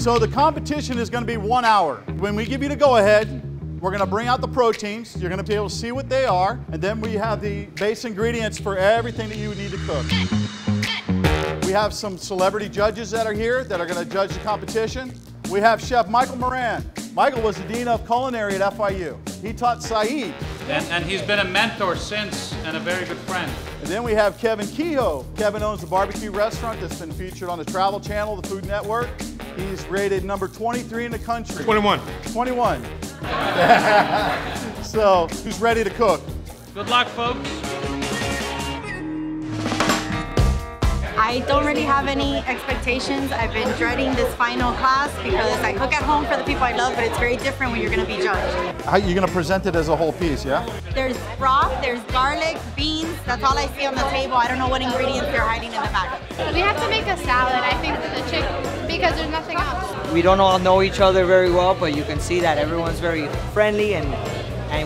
So the competition is going to be 1 hour. When we give you the go-ahead, we're going to bring out the proteins. You're going to be able to see what they are. And then we have the base ingredients for everything that you would need to cook. We have some celebrity judges that are here that are going to judge the competition. We have Chef Michael Moran. Michael was the Dean of Culinary at FIU. He taught Saeed. And he's been a mentor since and a very good friend. And then we have Kevin Kehoe. Kevin owns a barbecue restaurant that's been featured on the Travel Channel, the Food Network. He's rated number 23 in the country. 21. 21. So, who's ready to cook? Good luck, folks. I don't really have any expectations. I've been dreading this final class because I cook at home for the people I love, but it's very different when you're going to be judged. How, you're going to present it as a whole piece, yeah? There's broth, there's garlic, beans. That's all I see on the table. I don't know what ingredients they're hiding in the back. We have to make a salad, I think, with the chicken because there's nothing else. We don't all know each other very well, but you can see that everyone's very friendly and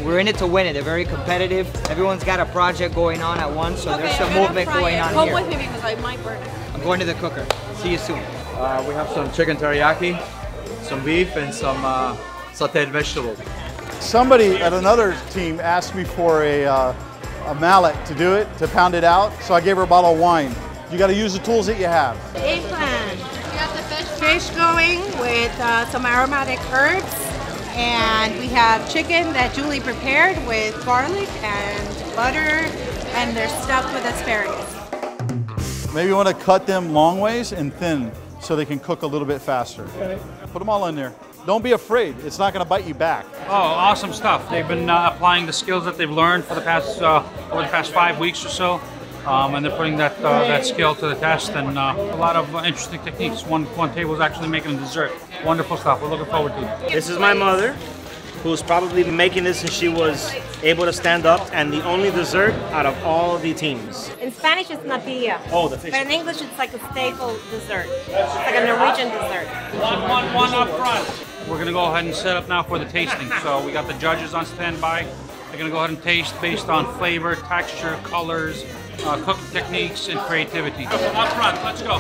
we're in it to win it. They're very competitive. Everyone's got a project going on at once, so there's some movement going on here. Come with me because I might burn it. I'm going to the cooker. See you soon. We have some chicken teriyaki, some beef, and some sauteed vegetables. Somebody at another team asked me for a mallet to do it, to pound it out, so I gave her a bottle of wine. You got to use the tools that you have. Eggplant. You got the fish? Fish going with some aromatic herbs. And we have chicken that Julie prepared with garlic and butter, and they're stuffed with asparagus. Maybe you want to cut them long ways and thin so they can cook a little bit faster. Okay. Put them all in there. Don't be afraid. It's not going to bite you back. Oh, awesome stuff. They've been applying the skills that they've learned for the past over the past 5 weeks or so. And they're putting that skill to the test, and a lot of interesting techniques. One table is actually making a dessert. Wonderful stuff. We're looking forward to it. This is my mother, who's probably been making this since she was able to stand up, and the only dessert out of all the teams. In Spanish, it's natilla. Oh, the fish. But in English, it's like a staple dessert. It's like a Norwegian dessert. One up front. We're going to go ahead and set up now for the tasting. So we got the judges on standby. They're going to go ahead and taste based on flavor, texture, colors, cooking techniques, and creativity. Up front, let's go.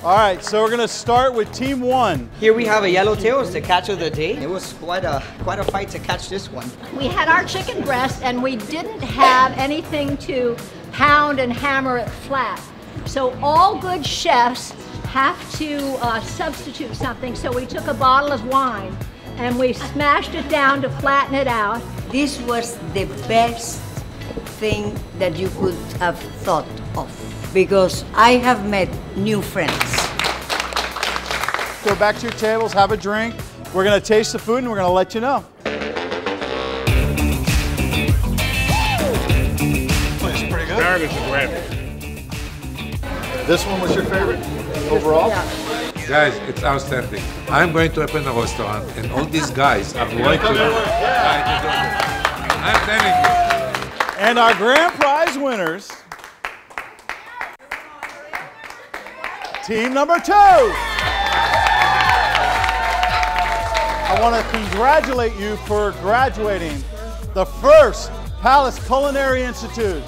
All right, so we're going to start with Team 1. Here we have a yellowtail. It's the catch of the day. It was quite a fight to catch this one. We had our chicken breast and we didn't have anything to pound and hammer it flat. So all good chefs have to substitute something. So we took a bottle of wine and we smashed it down to flatten it out. This was the best thing that you could have thought of, because I have met new friends. Go back to your tables, have a drink. We're going to taste the food and we're going to let you know. It's pretty good. Asparagus is great. This one was your favorite overall? Yeah. Guys, it's outstanding. I'm going to open a restaurant, and all these guys are going to. I'm telling you. And our grand prize winners, team number 2. I want to congratulate you for graduating the first Palace Culinary Institute.